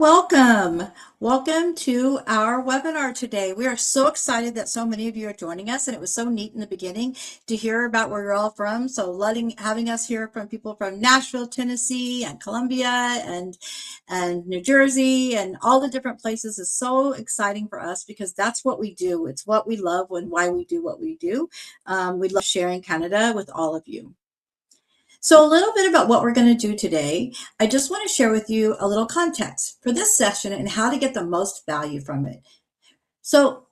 Welcome. Welcome to our webinar today. We are so excited that so many of you are joining us, and it was so neat in the beginning to hear about where you're all from. So having us hear from people from Nashville, Tennessee, and Columbia, and New Jersey, and all the different places is so exciting for us because that's what we do. It's what we love and why we do what we do. We love sharing Canada with all of you. So a little bit about what we're going to do today. I just want to share with you a little context for this session and how to get the most value from it. So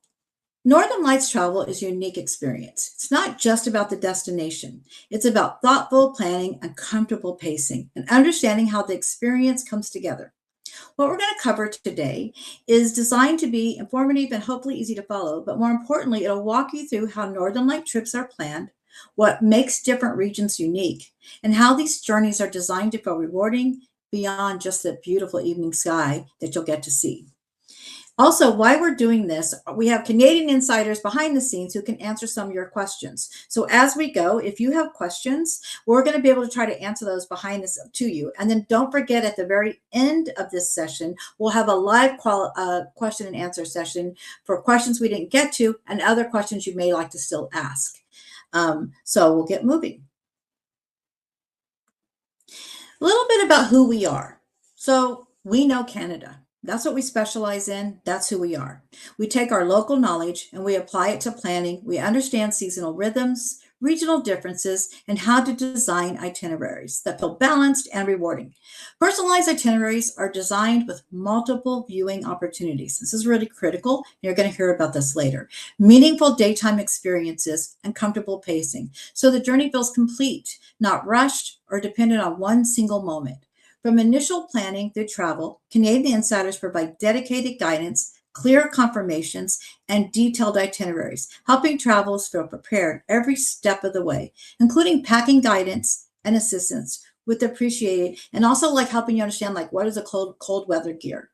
Northern Lights travel is a unique experience. It's not just about the destination. It's about thoughtful planning and comfortable pacing and understanding how the experience comes together. What we're going to cover today is designed to be informative and hopefully easy to follow, but more importantly, it'll walk you through how Northern Light trips are planned, what makes different regions unique, and how these journeys are designed to feel rewarding beyond just the beautiful evening sky that you'll get to see. Also, why we're doing this, we have Canadian insiders behind the scenes who can answer some of your questions. So as we go, if you have questions, we're going to be able to try to answer those behind this to you. And then don't forget, at the very end of this session, we'll have a live question and answer session for questions we didn't get to and other questions you may like to still ask. So we'll get moving. A little bit about who we are. So we know Canada. That's what we specialize in. That's who we are. We take our local knowledge and we apply it to planning. We understand seasonal rhythms, regional differences, and how to design itineraries that feel balanced and rewarding. Personalized itineraries are designed with multiple viewing opportunities. This is really critical. You're going to hear about this later. Meaningful daytime experiences and comfortable pacing, so the journey feels complete, not rushed or dependent on one single moment. From initial planning through travel, Canadian insiders provide dedicated guidance, clear confirmations, and detailed itineraries, helping travelers feel prepared every step of the way, including packing guidance and assistance with appreciated, and also like helping you understand like what is a cold weather gear.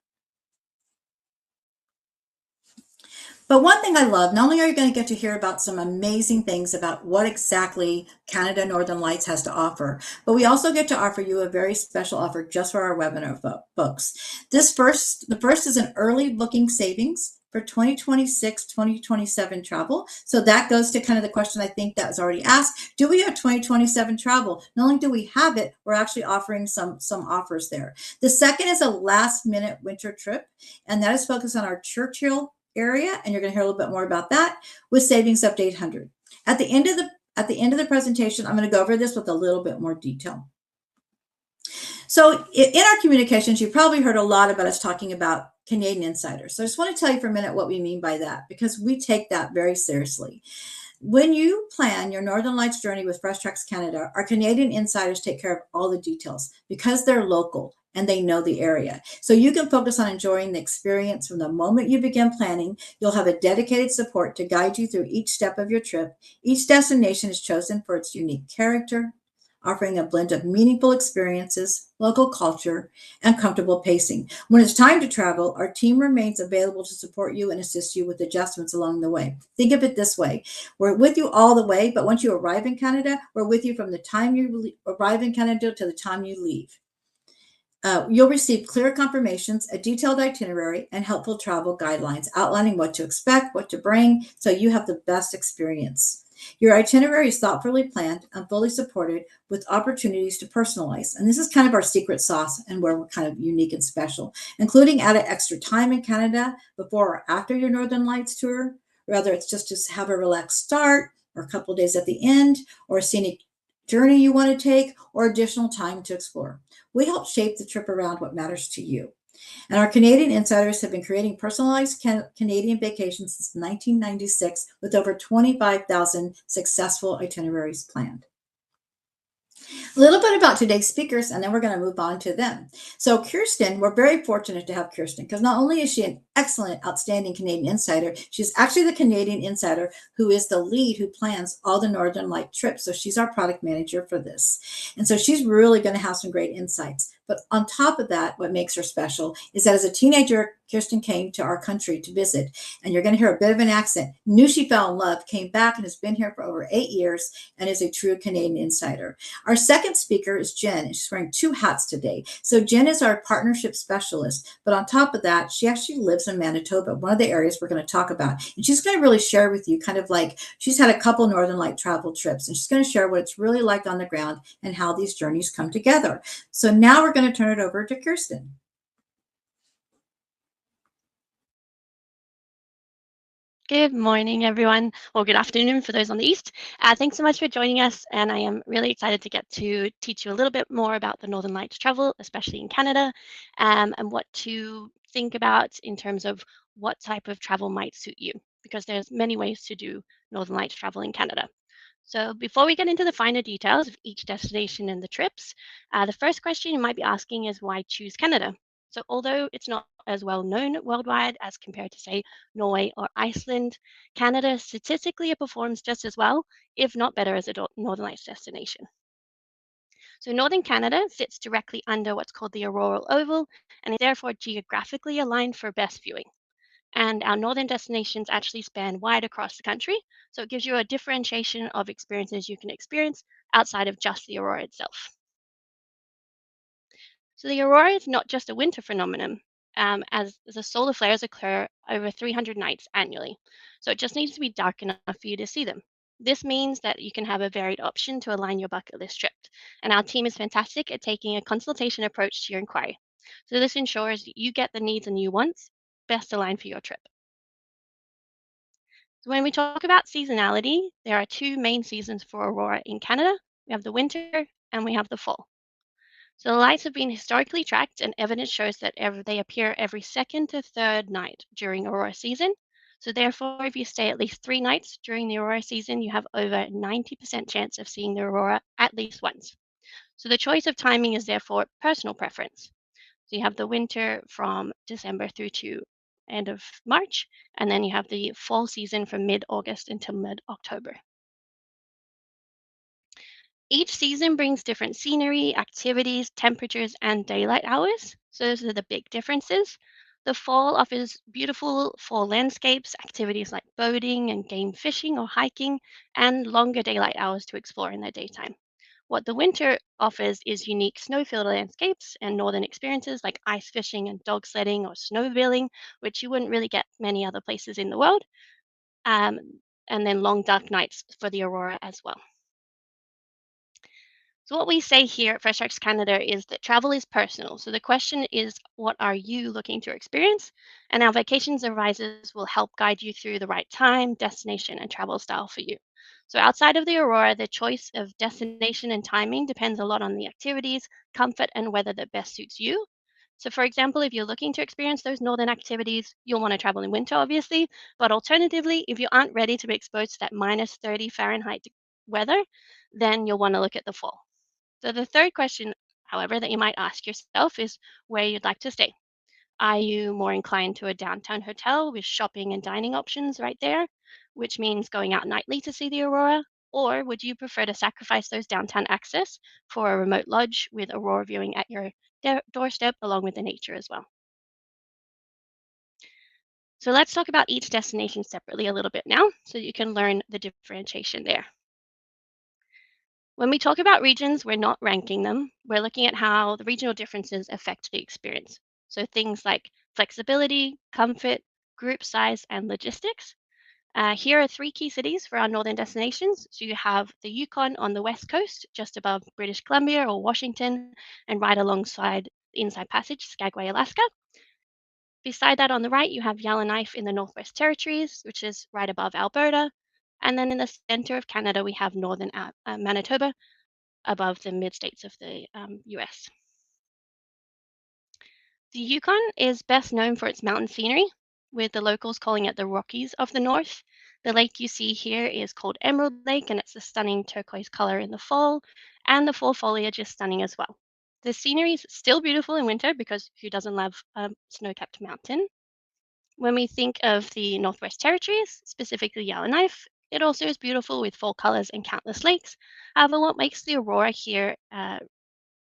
But one thing I love, not only are you going to get to hear about some amazing things about what exactly Canada Northern Lights has to offer, but we also get to offer you a very special offer just for our webinar folks. The first is an early booking savings for 2026-2027 travel. So that goes to kind of the question I think that was already asked. Do we have 2027 travel? Not only do we have it, we're actually offering some offers there. The second is a last minute winter trip, and that is focused on our Churchill area, and you're going to hear a little bit more about that, with savings up to $800. At the end of the presentation, I'm going to go over this with a little bit more detail. So in our communications, you've probably heard a lot about us talking about Canadian insiders. So I just want to tell you for a minute what we mean by that, because we take that very seriously. When you plan your Northern Lights journey with Fresh Tracks Canada, our Canadian insiders take care of all the details because they're local and they know the area. So you can focus on enjoying the experience from the moment you begin planning. You'll have a dedicated support to guide you through each step of your trip. Each destination is chosen for its unique character, offering a blend of meaningful experiences, local culture, and comfortable pacing. When it's time to travel, our team remains available to support you and assist you with adjustments along the way. Think of it this way. We're with you all the way, but once you arrive in Canada, we're with you from the time you arrive in Canada to the time you leave. You'll receive clear confirmations, a detailed itinerary, and helpful travel guidelines outlining what to expect, what to bring, so you have the best experience. Your itinerary is thoughtfully planned and fully supported with opportunities to personalize. And this is kind of our secret sauce and where we're kind of unique and special, including added extra time in Canada before or after your Northern Lights tour, whether it's just to have a relaxed start or a couple of days at the end, or a scenic journey you want to take, or additional time to explore. We help shape the trip around what matters to you. And our Canadian insiders have been creating personalized Canadian vacations since 1996 with over 25,000 successful itineraries planned. A little bit about today's speakers, and then we're going to move on to them. So Kirsten, we're very fortunate to have Kirsten, because not only is she an excellent, outstanding Canadian insider, she's actually the Canadian insider who is the lead who plans all the Northern Light trips. So she's our product manager for this. And so she's really going to have some great insights. But on top of that, what makes her special is that as a teenager, Kirsten came to our country to visit, and you're going to hear a bit of an accent. Knew she fell in love, came back, and has been here for over 8 years and is a true Canadian insider. Our second speaker is Jen, and she's wearing two hats today. So Jen is our partnership specialist, but on top of that, she actually lives in Manitoba, one of the areas we're going to talk about. And she's going to really share with you kind of like she's had a couple Northern Light travel trips, and she's going to share what it's really like on the ground and how these journeys come together. So now we're going to turn it over to Kirsten. Good morning, everyone, or good afternoon for those on the east. Thanks so much for joining us, and I am really excited to get to teach you a little bit more about the Northern Lights travel, especially in Canada, and what to think about in terms of what type of travel might suit you, because there's many ways to do Northern Lights travel in Canada. So before we get into the finer details of each destination and the trips, the first question you might be asking is why choose Canada? So although it's not as well known worldwide as compared to, say, Norway or Iceland, Canada statistically performs just as well, if not better, as a Northern Lights destination. So Northern Canada sits directly under what's called the auroral oval and is therefore geographically aligned for best viewing. And our northern destinations actually span wide across the country, so it gives you a differentiation of experiences you can experience outside of just the aurora itself. So the aurora is not just a winter phenomenon, as the solar flares occur over 300 nights annually. So it just needs to be dark enough for you to see them. This means that you can have a varied option to align your bucket list trip. And our team is fantastic at taking a consultation approach to your inquiry. So this ensures that you get the needs and you wants best aligned for your trip. So when we talk about seasonality, there are two main seasons for aurora in Canada. We have the winter and we have the fall. So the lights have been historically tracked, and evidence shows that they appear every second to third night during aurora season. So therefore, if you stay at least 3 nights during the aurora season, you have over 90% chance of seeing the aurora at least once. So the choice of timing is therefore personal preference. So you have the winter from December through to end of March, and then you have the fall season from mid-August until mid-October. Each season brings different scenery, activities, temperatures, and daylight hours. So those are the big differences. The fall offers beautiful fall landscapes, activities like boating and game fishing or hiking, and longer daylight hours to explore in the daytime. What the winter offers is unique snow-filled landscapes and northern experiences like ice fishing and dog sledding or snowmobiling, which you wouldn't really get many other places in the world. Um, and then long dark nights for the aurora as well. So what we say here at Fresh Tracks Canada is that travel is personal. So the question is, what are you looking to experience? And our vacations advisors will help guide you through the right time, destination, and travel style for you. So outside of the aurora, the choice of destination and timing depends a lot on the activities, comfort, and weather that best suits you. So, for example, if you're looking to experience those northern activities, you'll want to travel in winter, obviously. But alternatively, if you aren't ready to be exposed to that minus 30 Fahrenheit weather, then you'll want to look at the fall. So the third question, however, that you might ask yourself is where you'd like to stay. Are you more inclined to a downtown hotel with shopping and dining options right there, which means going out nightly to see the aurora? Or would you prefer to sacrifice those downtown access for a remote lodge with aurora viewing at your doorstep along with the nature as well? So let's talk about each destination separately a little bit now so you can learn the differentiation there. When we talk about regions, we're not ranking them. We're looking at how the regional differences affect the experience. So things like flexibility, comfort, group size, and logistics. Here are three key cities for our northern destinations. So you have the Yukon on the west coast, just above British Columbia or Washington, and right alongside Inside Passage, Skagway, Alaska. Beside that on the right, you have Yellowknife in the Northwest Territories, which is right above Alberta. And then in the center of Canada, we have northern Manitoba, above the mid states of the US. The Yukon is best known for its mountain scenery, with the locals calling it the Rockies of the North. The lake you see here is called Emerald Lake, and it's a stunning turquoise color in the fall, and the fall foliage is stunning as well. The scenery is still beautiful in winter because who doesn't love a snow-capped mountain? When we think of the Northwest Territories, specifically Yellowknife, it also is beautiful with fall colors and countless lakes. However, what makes the aurora here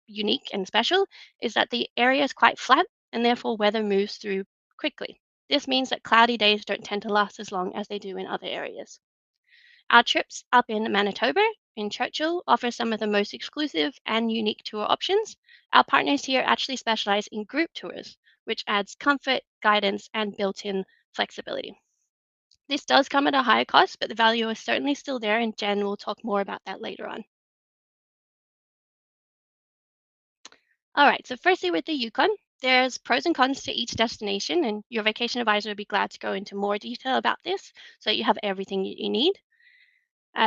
unique and special is that the area is quite flat and therefore weather moves through quickly. This means that cloudy days don't tend to last as long as they do in other areas. Our trips up in Manitoba, in Churchill, offer some of the most exclusive and unique tour options. Our partners here actually specialize in group tours, which adds comfort, guidance, and built in flexibility. This does come at a higher cost, but the value is certainly still there, and Jen will talk more about that later on. All right, so firstly, with the Yukon, there's pros and cons to each destination, and your vacation advisor would be glad to go into more detail about this so that you have everything you need.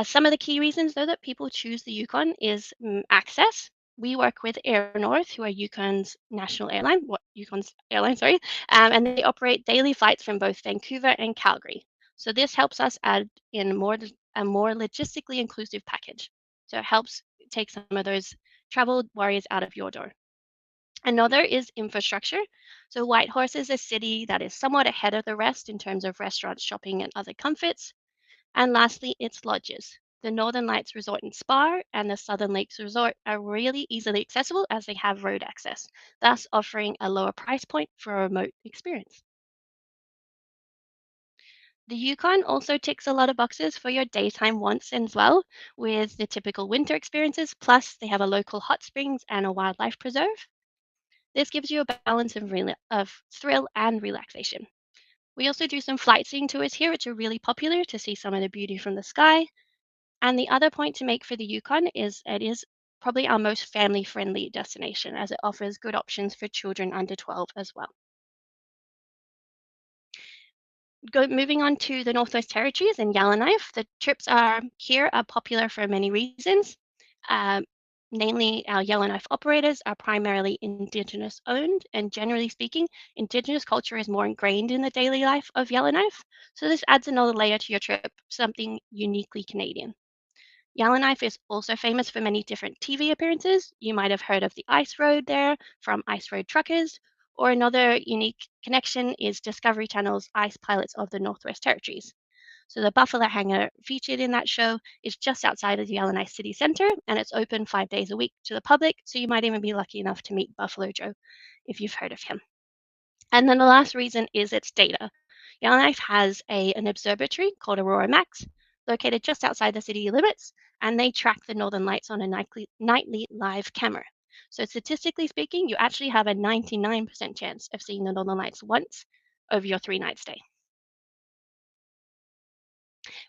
Some of the key reasons, though, that people choose the Yukon is access. We work with Air North, who are Yukon's national airline, what Yukon's airline, sorry, and they operate daily flights from both Vancouver and Calgary. So this helps us add in a more logistically inclusive package. So it helps take some of those travel worries out of your door. Another is infrastructure. So Whitehorse is a city that is somewhat ahead of the rest in terms of restaurants, shopping, and other comforts. And lastly, its lodges. The Northern Lights Resort and Spa and the Southern Lakes Resort are really easily accessible as they have road access, thus offering a lower price point for a remote experience. The Yukon also ticks a lot of boxes for your daytime wants as well, with the typical winter experiences, plus they have a local hot springs and a wildlife preserve. This gives you a balance of thrill and relaxation. We also do some flight seeing tours here, which are really popular to see some of the beauty from the sky. And the other point to make for the Yukon is it is probably our most family friendly destination as it offers good options for children under 12 as well. Moving on to the Northwest Territories and Yellowknife, the trips are here are popular for many reasons. Um, Namely, our Yellowknife operators are primarily Indigenous owned, and generally speaking, Indigenous culture is more ingrained in the daily life of Yellowknife. So this adds another layer to your trip, something uniquely Canadian. Yellowknife is also famous for many different TV appearances. You might have heard of the Ice Road there from Ice Road Truckers, or another unique connection is Discovery Channel's Ice Pilots of the Northwest Territories. So the Buffalo Hangar featured in that show is just outside of the Yellowknife City Centre, and it's open 5 days a week to the public. So you might even be lucky enough to meet Buffalo Joe if you've heard of him. And then the last reason is its data. Yellowknife has an observatory called Aurora Max, located just outside the city limits, and they track the northern lights on a nightly live camera. So statistically speaking, you actually have a 99% chance of seeing the northern lights once over your 3 night stay.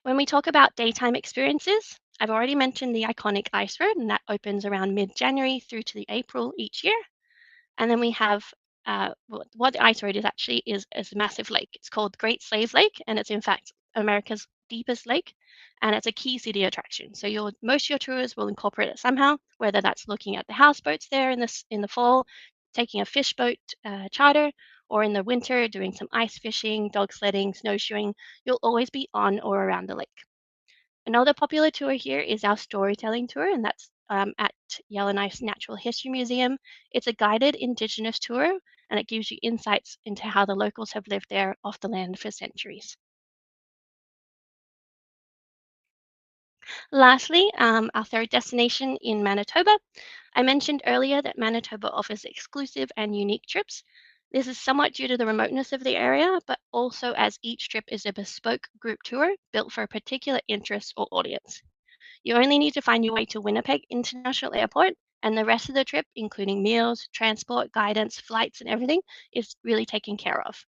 When we talk about daytime experiences, I've already mentioned the iconic ice road, and that opens around mid-January through to the April each year. And then we have what the ice road is actually is a massive lake. It's called Great Slave Lake, and it's in fact America's deepest lake, and it's a key city attraction. So most of your tours will incorporate it somehow, whether that's looking at the houseboats there in the fall, taking a fish boat charter, or in the winter doing some ice fishing, dog sledding, snowshoeing. You'll always be on or around the lake. Another popular tour here is our storytelling tour, and that's at Yellowknife's Natural History Museum. It's a guided Indigenous tour, and it gives you insights into how the locals have lived there off the land for centuries. Lastly, our third destination in Manitoba. I mentioned earlier that Manitoba offers exclusive and unique trips. This is somewhat due to the remoteness of the area, but also as each trip is a bespoke group tour built for a particular interest or audience. You only need to find your way to Winnipeg International Airport, and the rest of the trip, including meals, transport, guidance, flights, and everything, is really taken care of.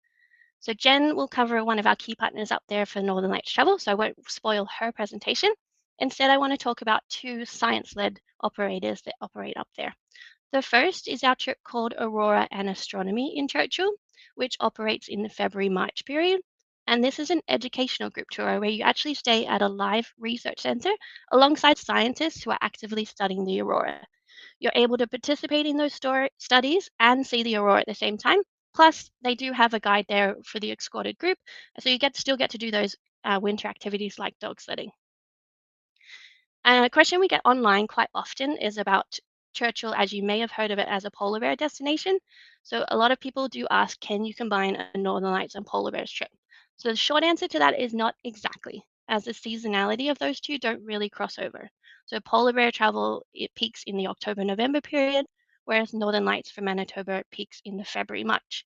So Jen will cover one of our key partners up there for Northern Lights Travel, so I won't spoil her presentation. Instead, I want to talk about two science-led operators that operate up there. The first is our trip called Aurora and Astronomy in Churchill, which operates in the February-March period. And this is an educational group tour where you actually stay at a live research center alongside scientists who are actively studying the aurora. You're able to participate in those studies and see the aurora at the same time. Plus, they do have a guide there for the escorted group, so you still get to do those winter activities like dog sledding. And a question we get online quite often is about Churchill, as you may have heard of it as a polar bear destination. So a lot of people do ask, can you combine a Northern Lights and polar bears trip? So the short answer to that is not exactly, as the seasonality of those two don't really cross over. So polar bear travel, it peaks in the October-November period, whereas Northern Lights for Manitoba peaks in the February-March.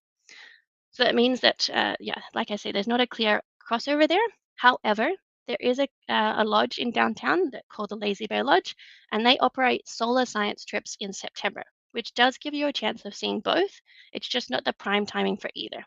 So it means that, yeah, like I say, there's not a clear crossover there. However, there is a lodge in downtown that called the Lazy Bear Lodge, and they operate solar science trips in September, which does give you a chance of seeing both. It's just not the prime timing for either.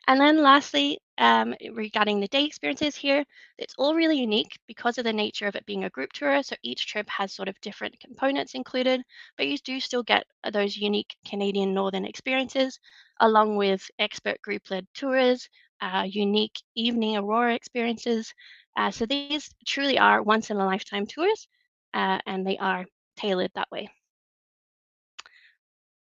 And then lastly, regarding the day experiences here, it's all really unique because of the nature of it being a group tour. So each trip has sort of different components included, but you do still get those unique Canadian Northern experiences, along with expert group led tours, unique evening aurora experiences. So these truly are once in a lifetime tours, and they are tailored that way.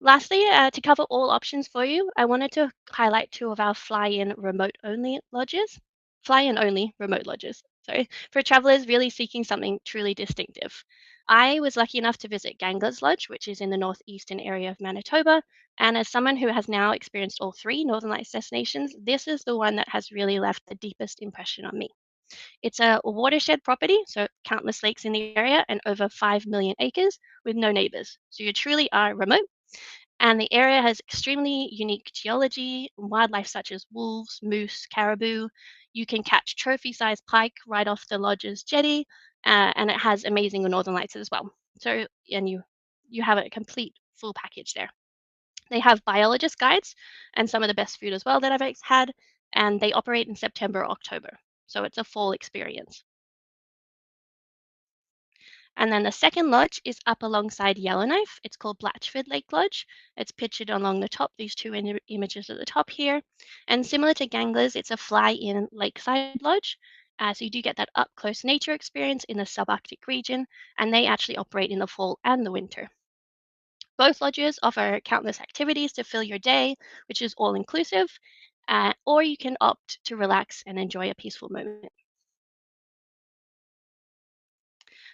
Lastly, to cover all options for you, I wanted to highlight two of our fly-in remote only lodges. Fly-in only remote lodges, sorry, for travelers really seeking something truly distinctive. I was lucky enough to visit Gangler's Lodge, which is in the northeastern area of Manitoba. And as someone who has now experienced all three Northern Lights destinations, this is the one that has really left the deepest impression on me. It's a watershed property, so countless lakes in the area and over 5 million acres with no neighbors. So you truly are remote, and the area has extremely unique geology, wildlife such as wolves, moose, caribou. You can catch trophy sized pike right off the lodge's jetty, and it has amazing northern lights as well. So, and you have a complete full package there. They have biologist guides and some of the best food as well that I've had, and they operate in September, October. So it's a full experience. And then the second lodge is up alongside Yellowknife. It's called Blatchford Lake Lodge. It's pictured along the top, these two images at the top here. And similar to Gangler's, it's a fly-in lakeside lodge. So you do get that up-close nature experience in the subarctic region, and they actually operate in the fall and the winter. Both lodges offer countless activities to fill your day, which is all inclusive, or you can opt to relax and enjoy a peaceful moment.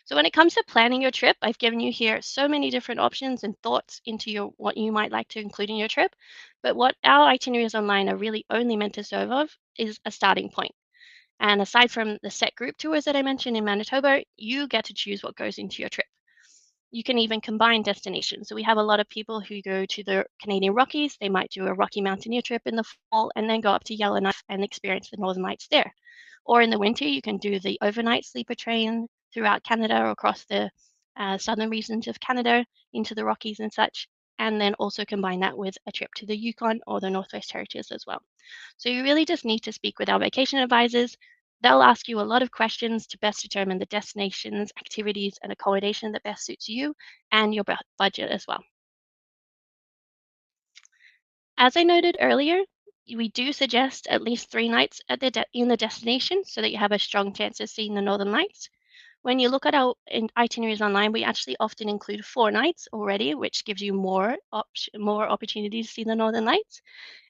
So when it comes to planning your trip, I've given you here so many different options and thoughts into your what you might like to include in your trip. But what our itineraries online are really only meant to serve of is a starting point. And aside from the set group tours that I mentioned in Manitoba, you get to choose what goes into your trip. You can even combine destinations. So we have a lot of people who go to the Canadian Rockies. They might do a Rocky Mountaineer trip in the fall and then go up to Yellowknife and experience the Northern Lights there. Or in the winter, you can do the overnight sleeper train throughout Canada or across the southern regions of Canada into the Rockies and such. And then also combine that with a trip to the Yukon or the Northwest Territories as well. So you really just need to speak with our vacation advisors. They'll ask you a lot of questions to best determine the destinations, activities, and accommodation that best suits you and your budget as well. As I noted earlier, we do suggest at least 3 nights at in the destination so that you have a strong chance of seeing the Northern Lights. When you look at our itineraries online, we actually often include 4 nights already, which gives you more opportunities to see the Northern Lights.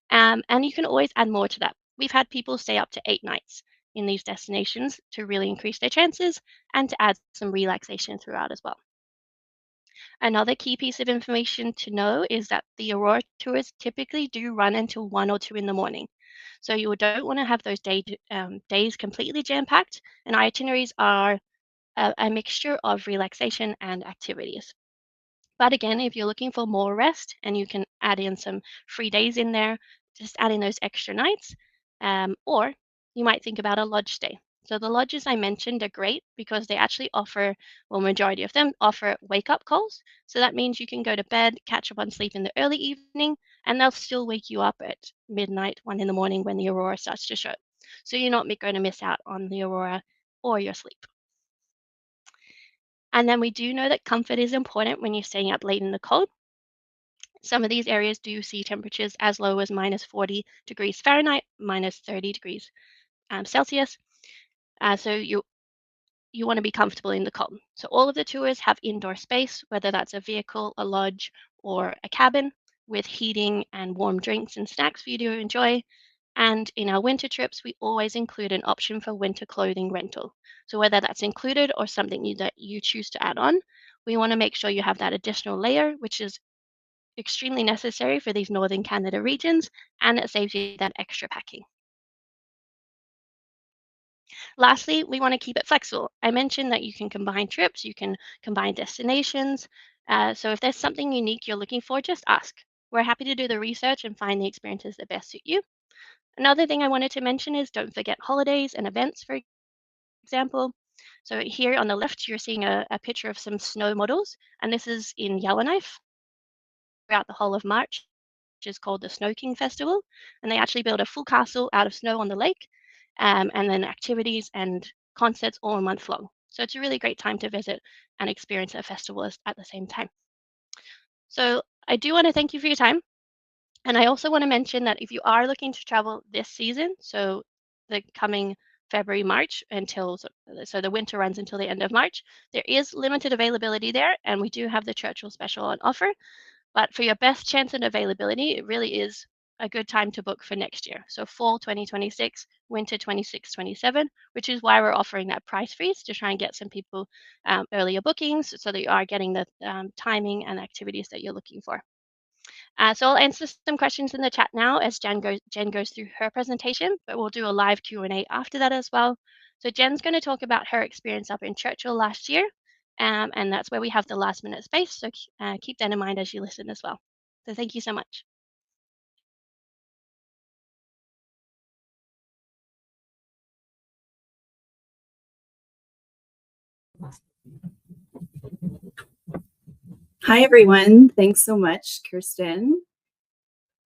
And you can always add more to that. We've had people stay up to 8 nights in these destinations to really increase their chances and to add some relaxation throughout as well. Another key piece of information to know is that the Aurora tours typically do run until 1 or 2 in the morning. So you don't want to have those days completely jam packed, and itineraries are a mixture of relaxation and activities. But again, if you're looking for more rest and you can add in some free days in there, just add in those extra nights. Or you might think about a lodge stay. So the lodges I mentioned are great because they actually offer, well, majority of them offer wake up calls. So that means you can go to bed, catch up on sleep in the early evening, and they'll still wake you up at midnight, 1 in the morning when the aurora starts to show. So you're not going to miss out on the aurora or your sleep. And then we do know that comfort is important when you're staying up late in the cold. Some of these areas do see temperatures as low as minus 40 degrees Fahrenheit, minus 30 degrees Celsius. So you want to be comfortable in the cold. So all of the tours have indoor space, whether that's a vehicle, a lodge, or a cabin, with heating and warm drinks and snacks for you to enjoy. And in our winter trips, we always include an option for winter clothing rental. So whether that's included or something that you choose to add on, we want to make sure you have that additional layer, which is extremely necessary for these northern Canada regions, and it saves you that extra packing. Lastly, we want to keep it flexible. I mentioned that you can combine trips, you can combine destinations. So if there's something unique you're looking for, just ask. We're happy to do the research and find the experiences that best suit you. Another thing I wanted to mention is don't forget holidays and events, for example. So here on the left, you're seeing a picture of some snow models, and this is in Yellowknife throughout the whole of March, which is called the Snow King Festival. And they actually build a full castle out of snow on the lake, and then activities and concerts all month long. So it's a really great time to visit and experience a festival at the same time. So I do want to thank you for your time. And I also want to mention that if you are looking to travel this season, so the coming February, March until so the winter runs until the end of March, there is limited availability there, and we do have the Churchill special on offer. But for your best chance at availability, it really is a good time to book for next year. So fall 2026, winter 26-27, which is why we're offering that price freeze to try and get some people earlier bookings so that you are getting the timing and activities that you're looking for. So I'll answer some questions in the chat now as Jen goes through her presentation, but we'll do a live Q&A after that as well. So Jen's going to talk about her experience up in Churchill last year, and that's where we have the last minute space. So keep that in mind as you listen as well. So thank you so much. Hi, everyone. Thanks so much, Kirsten.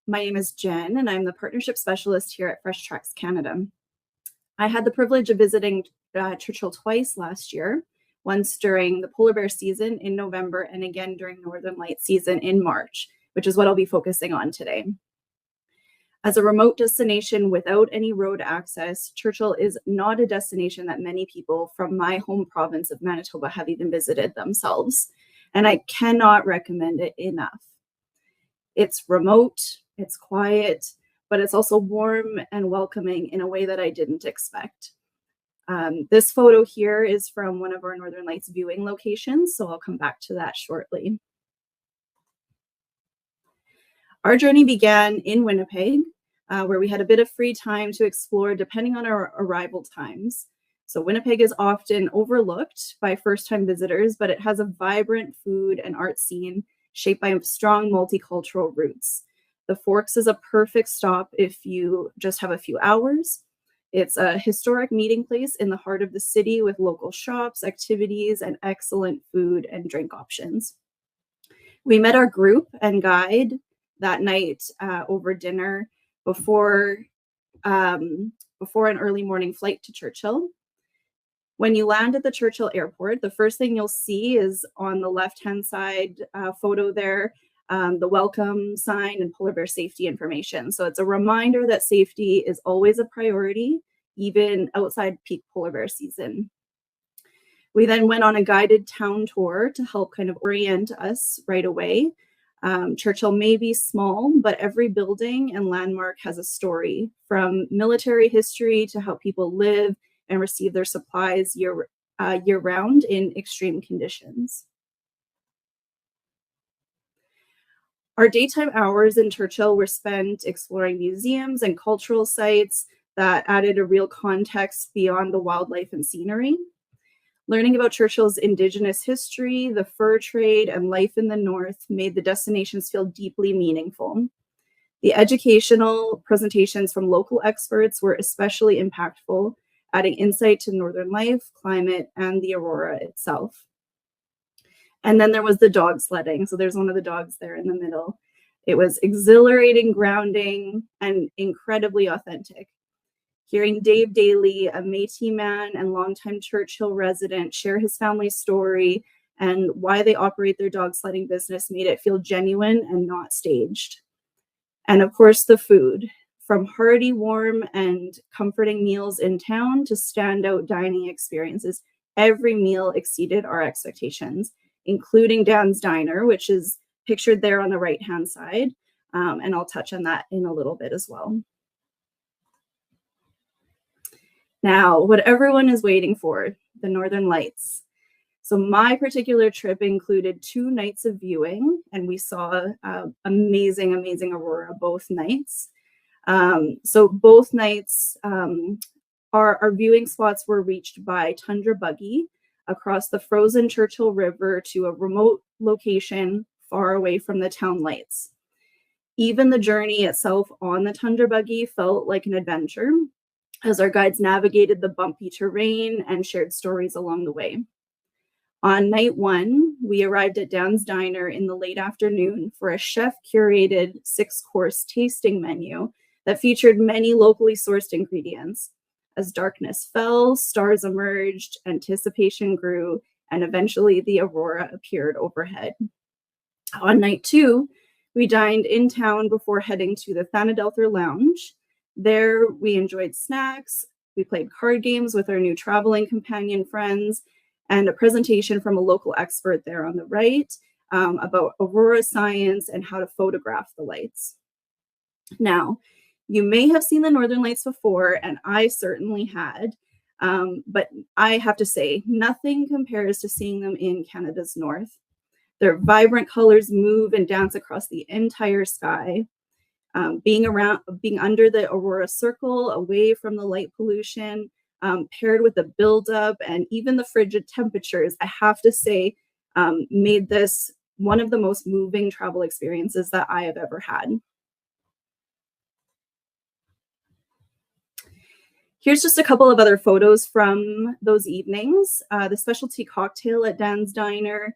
My name is Jen, and I'm the Partnership Specialist here at Fresh Tracks Canada. I had the privilege of visiting Churchill twice last year, once during the polar bear season in November and again during Northern Lights season in March, which is what I'll be focusing on today. As a remote destination without any road access, Churchill is not a destination that many people from my home province of Manitoba have even visited themselves, and I cannot recommend it enough. It's remote, it's quiet, but it's also warm and welcoming in a way that I didn't expect. This photo here is from one of our Northern Lights viewing locations, so I'll come back to that shortly. Our journey began in Winnipeg, where we had a bit of free time to explore depending on our arrival times. So Winnipeg is often overlooked by first-time visitors, but it has a vibrant food and art scene shaped by strong multicultural roots. The Forks is a perfect stop if you just have a few hours. It's a historic meeting place in the heart of the city with local shops, activities, and excellent food and drink options. We met our group and guide that night over dinner before an early morning flight to Churchill. When you land at the Churchill airport, the first thing you'll see is on the left-hand side photo there, the welcome sign and polar bear safety information. So it's a reminder that safety is always a priority, even outside peak polar bear season. We then went on a guided town tour to help kind of orient us right away. Churchill may be small, but every building and landmark has a story, from military history to how people live and receive their supplies year-round in extreme conditions. Our daytime hours in Churchill were spent exploring museums and cultural sites that added a real context beyond the wildlife and scenery. Learning about Churchill's Indigenous history, the fur trade, and life in the North made the destinations feel deeply meaningful. The educational presentations from local experts were especially impactful, adding insight to Northern life, climate, and the aurora itself. And then there was the dog sledding. So there's one of the dogs there in the middle. It was exhilarating, grounding, and incredibly authentic. Hearing Dave Daly, a Métis man and longtime Churchill resident, share his family's story and why they operate their dog sledding business made it feel genuine and not staged. And of course, the food. From hearty, warm, and comforting meals in town to standout dining experiences, every meal exceeded our expectations, including Dan's Diner, which is pictured there on the right-hand side. And I'll touch on that in a little bit as well. Now, what everyone is waiting for, the Northern Lights. So my particular trip included 2 nights of viewing, and we saw amazing, amazing aurora both nights. So both nights, our viewing spots were reached by tundra buggy across the frozen Churchill River to a remote location far away from the town lights. Even the journey itself on the Tundra buggy felt like an adventure as our guides navigated the bumpy terrain and shared stories along the way. On night one, we arrived at Dan's Diner in the late afternoon for a chef-curated 6-course tasting menu that featured many locally sourced ingredients. As darkness fell, stars emerged, anticipation grew, and eventually the aurora appeared overhead. On night two, we dined in town before heading to the Thanadelther Lounge. There, we enjoyed snacks, we played card games with our new traveling companion friends, and a presentation from a local expert there on the right about aurora science and how to photograph the lights. Now, you may have seen the Northern Lights before, and I certainly had, but I have to say, nothing compares to seeing them in Canada's north. Their vibrant colors move and dance across the entire sky. Being under the aurora circle, away from the light pollution, paired with the buildup and even the frigid temperatures, I have to say, made this one of the most moving travel experiences that I have ever had. Here's just a couple of other photos from those evenings. The specialty cocktail at Dan's Diner,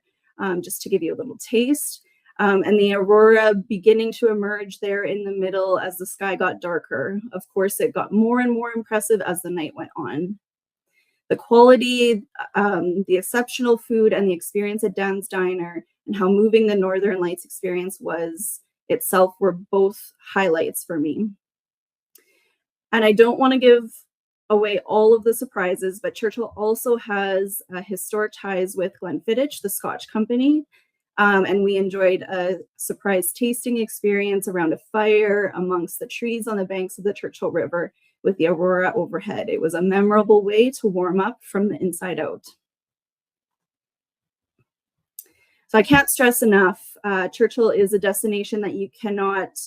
just to give you a little taste. And the aurora beginning to emerge there in the middle as the sky got darker. Of course, it got more and more impressive as the night went on. The quality, the exceptional food, and the experience at Dan's Diner and how moving the Northern Lights experience was itself were both highlights for me. And I don't want to give away all of the surprises, but Churchill also has historic ties with Glenfiddich, the Scotch company. And we enjoyed a surprise tasting experience around a fire amongst the trees on the banks of the Churchill River with the aurora overhead. It was a memorable way to warm up from the inside out. So I can't stress enough, Churchill is a destination that you cannot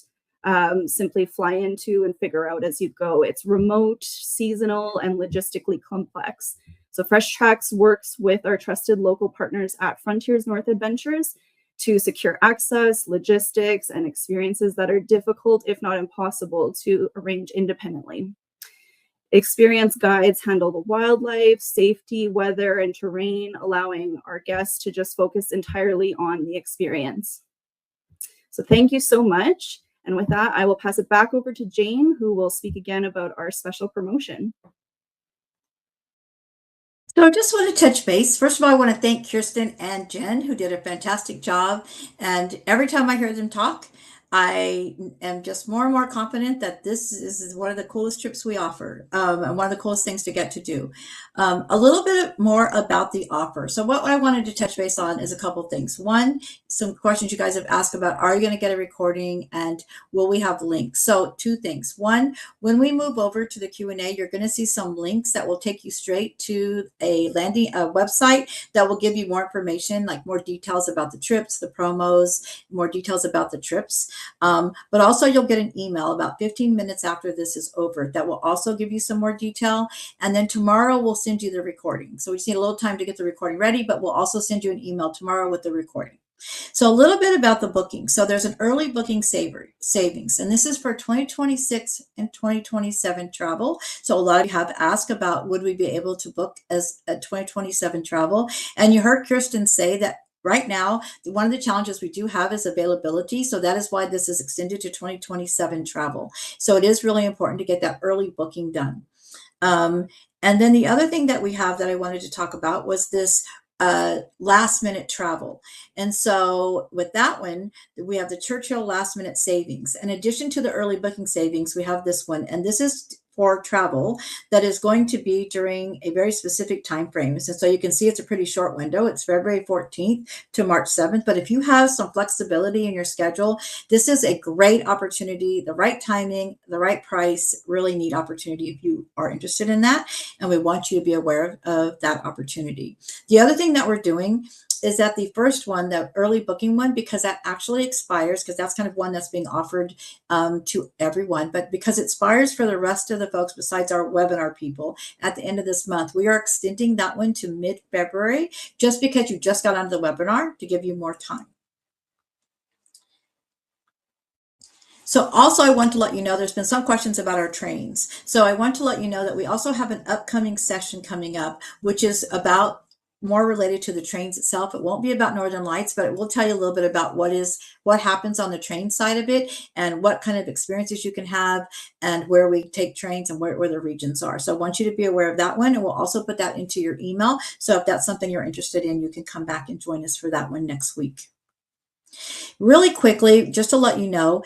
simply fly into and figure out as you go. It's remote, seasonal, and logistically complex. So Fresh Tracks works with our trusted local partners at Frontiers North Adventures to secure access, logistics, and experiences that are difficult, if not impossible, to arrange independently. Experienced guides handle the wildlife, safety, weather, and terrain, allowing our guests to just focus entirely on the experience. So thank you so much. And with that, I will pass it back over to Jane, who will speak again about our special promotion. So I just want to touch base. First of all, I want to thank Kirsten and Jen, who did a fantastic job. And every time I hear them talk, I am just more and more confident that this is one of the coolest trips we offer, and one of the coolest things to get to do. A little bit more about the offer. So what I wanted to touch base on is a couple of things. One, some questions you guys have asked about, are you going to get a recording and will we have links? So two things. One, when we move over to the Q&A, you're going to see some links that will take you straight to a website that will give you more information, like more details about the trips, the promos, more details about the trips. But also you'll get an email about 15 minutes after this is over that will also give you some more detail. And then tomorrow we'll send you the recording. So we just need a little time to get the recording ready, but we'll also send you an email tomorrow with the recording. So a little bit about the booking. So there's an early booking savings, and this is for 2026 and 2027 travel. So a lot of you have asked about, would we be able to book as a 2027 travel? And you heard Kirsten say that right now, one of the challenges we do have is availability. So that is why this is extended to 2027 travel. So it is really important to get that early booking done. And then the other thing that we have that I wanted to talk about was this last minute travel. And so with that one, we have the Churchill last minute savings. In addition to the early booking savings, we have this one, and this is for travel that is going to be during a very specific time frame. And so you can see it's a pretty short window. It's February 14th to March 7th. But if you have some flexibility in your schedule, this is a great opportunity, the right timing, the right price, really neat opportunity if you are interested in that. And we want you to be aware of that opportunity. The other thing that we're doing is that the first one, the early booking one, because that actually expires, because that's kind of one that's being offered to everyone, but because it expires for the rest of the folks besides our webinar people at the end of this month, we are extending that one to mid-February, just because you just got onto the webinar, to give you more time. So also I want to let you know there's been some questions about our trains. So I want to let you know that we also have an upcoming session coming up, which is about more related to the trains itself. It won't be about Northern Lights, but it will tell you a little bit about what happens on the train side of it and what kind of experiences you can have and where we take trains and where the regions are. So I want you to be aware of that one, and we'll also put that into your email. So if that's something you're interested in, you can come back and join us for that one next week. Really quickly, just to let you know,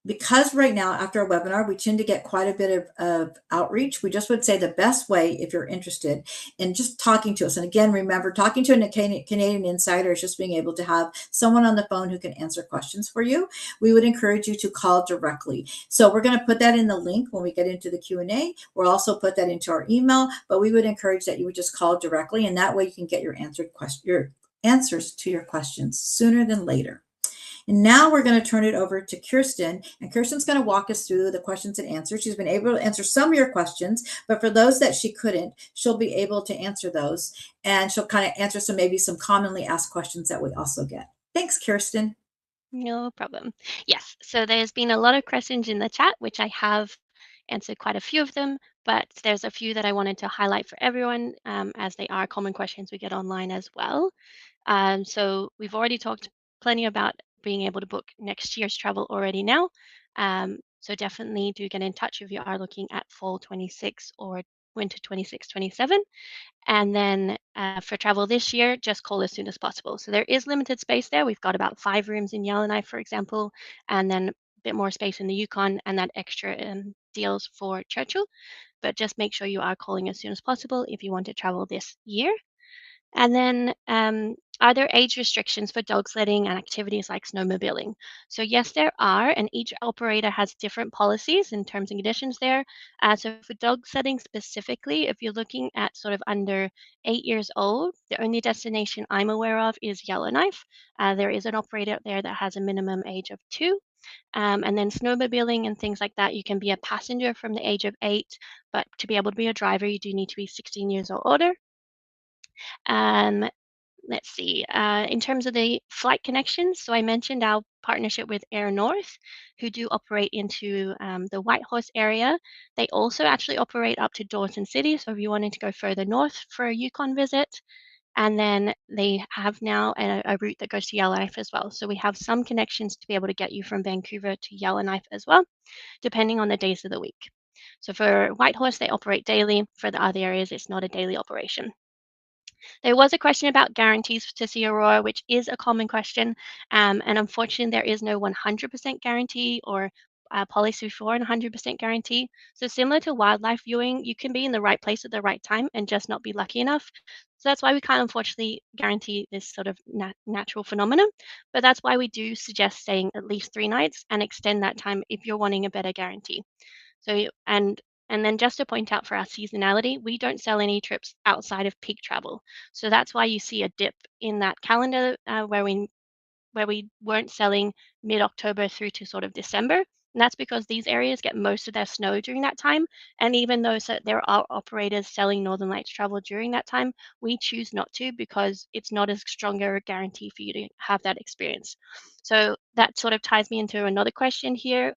because right now after a webinar we tend to get quite a bit of outreach, we just would say the best way, if you're interested in just talking to us, and again remember, talking to a Canadian insider is just being able to have someone on the phone who can answer questions for you. We would encourage you to call directly. So we're going to put that in the link when we get into the Q&A. We'll also put that into our email, but we would encourage that you would just call directly, and that way you can get your answers to your questions sooner than later. And now we're going to turn it over to Kirsten, and Kirsten's going to walk us through the questions and answers. She's been able to answer some of your questions, but for those that she couldn't, she'll be able to answer those, and she'll kind of answer maybe some commonly asked questions that we also get. Thanks, Kirsten. No problem. Yes, so there's been a lot of questions in the chat, which I have answered quite a few of them, but there's a few that I wanted to highlight for everyone, as they are common questions we get online as well. So we've already talked plenty about being able to book next year's travel already now. So definitely do get in touch if you are looking at fall 26 or winter 26, 27. And then for travel this year, just call as soon as possible. So there is limited space there. We've got about 5 rooms in Yellowknife, for example, and then a bit more space in the Yukon, and that extra deals for Churchill. But just make sure you are calling as soon as possible if you want to travel this year. And then, are there age restrictions for dog sledding and activities like snowmobiling? So yes, there are, and each operator has different policies and terms and conditions there. So for dog sledding specifically, if you're looking at sort of under 8 years old, the only destination I'm aware of is Yellowknife. There is an operator out there that has a minimum age of 2. And then snowmobiling and things like that, you can be a passenger from the age of 8, but to be able to be a driver, you do need to be 16 years or older. Um, let's see. In terms of the flight connections, so I mentioned our partnership with Air North, who do operate into the Whitehorse area. They also actually operate up to Dawson City. So if you wanted to go further north for a Yukon visit, and then they have now a route that goes to Yellowknife as well. So we have some connections to be able to get you from Vancouver to Yellowknife as well, depending on the days of the week. So for Whitehorse, they operate daily. For the other areas, it's not a daily operation. There was a question about guarantees to see aurora, which is a common question. And unfortunately, there is no 100% guarantee or policy for an 100% guarantee. So similar to wildlife viewing, you can be in the right place at the right time and just not be lucky enough. So that's why we can't unfortunately guarantee this sort of natural phenomenon. But that's why we do suggest staying at least 3 nights and extend that time if you're wanting a better guarantee. So and then just to point out for our seasonality, we don't sell any trips outside of peak travel. So that's why you see a dip in that calendar where we weren't selling mid-October through to sort of December. And that's because these areas get most of their snow during that time. And even though there are operators selling Northern Lights travel during that time, we choose not to because it's not as stronger a guarantee for you to have that experience. So that sort of ties me into another question here.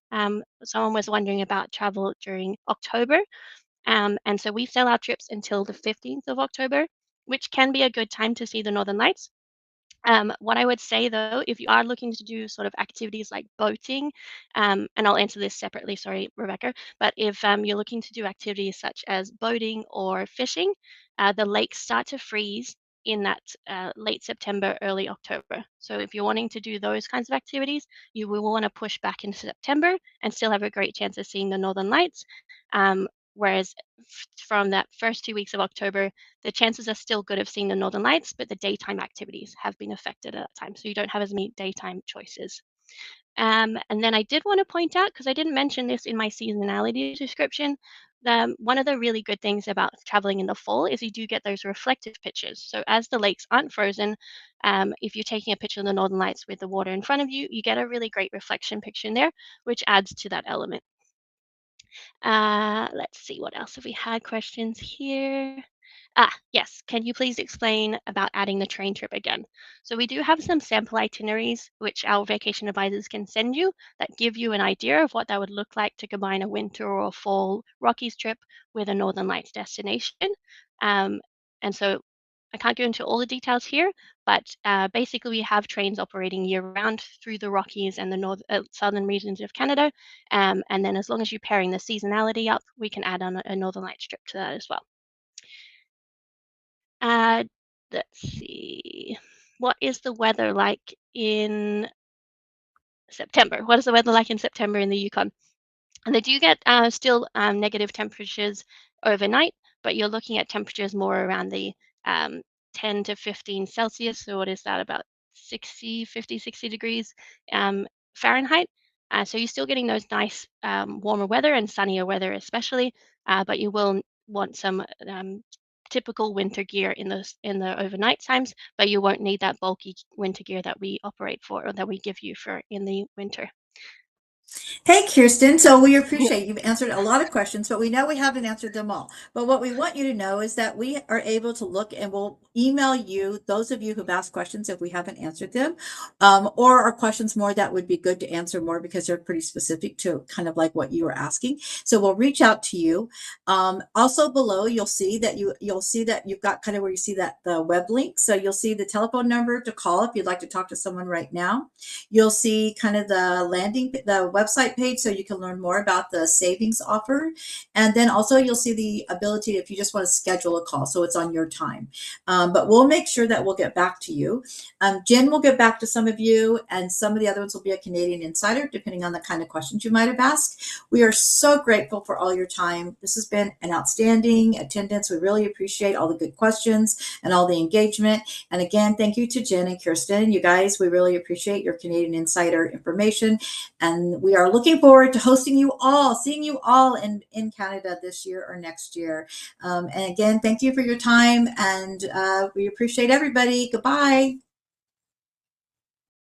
Someone was wondering about travel during October. And so we sell our trips until the 15th of October, which can be a good time to see the Northern Lights. What I would say though, if you are looking to do sort of activities like boating, and I'll answer this separately, sorry, Rebecca, but if you're looking to do activities such as boating or fishing, the lakes start to freeze in that late September, early October. So if you're wanting to do those kinds of activities, you will want to push back into September and still have a great chance of seeing the Northern Lights. Whereas from that first 2 weeks of October, the chances are still good of seeing the Northern Lights, but the daytime activities have been affected at that time. So you don't have as many daytime choices. And then I did want to point out, because I didn't mention this in my seasonality description, one of the really good things about traveling in the fall is you do get those reflective pictures. So as the lakes aren't frozen, if you're taking a picture of the Northern Lights with the water in front of you, you get a really great reflection picture in there, which adds to that element. Let's see, what else have we had questions here? Yes. Can you please explain about adding the train trip again? So we do have some sample itineraries which our vacation advisors can send you that give you an idea of what that would look like to combine a winter or a fall Rockies trip with a Northern Lights destination. Um, and so I can't go into all the details here, but basically we have trains operating year-round through the Rockies and the southern regions of Canada. And then as long as you're pairing the seasonality up, we can add on a Northern Lights trip to that as well. Uh, let's see. What is the weather like in September? What is the weather like in September in the Yukon? And they do get still negative temperatures overnight, but you're looking at temperatures more around the um, 10 to 15 Celsius. So what is that, about 60, 50, 60 degrees Fahrenheit? So you're still getting those nice warmer weather and sunnier weather especially, but you will want some typical winter gear in the overnight times, but you won't need that bulky winter gear that we operate for or that we give you for in the winter. Hey, Kirsten. So we appreciate you've answered a lot of questions, but we know we haven't answered them all. But what we want you to know is that we are able to look and we'll email you, those of you who've asked questions if we haven't answered them, or are questions more that would be good to answer more because they're pretty specific to kind of like what you were asking. So we'll reach out to you. Also below, you'll see that you've got kind of where you see that the web link. So you'll see the telephone number to call if you'd like to talk to someone right now. You'll see kind of the website page so you can learn more about the savings offer. And then also you'll see the ability if you just want to schedule a call. So it's on your time. But we'll make sure that we'll get back to you. Jen will get back to some of you, and some of the other ones will be a Canadian Insider, depending on the kind of questions you might have asked. We are so grateful for all your time. This has been an outstanding attendance. We really appreciate all the good questions and all the engagement. And again, thank you to Jen and Kirsten. You guys, we really appreciate your Canadian Insider information. And we are looking forward to hosting you all, seeing you all in Canada this year or next year. And again, thank you for your time. And we appreciate everybody. Goodbye.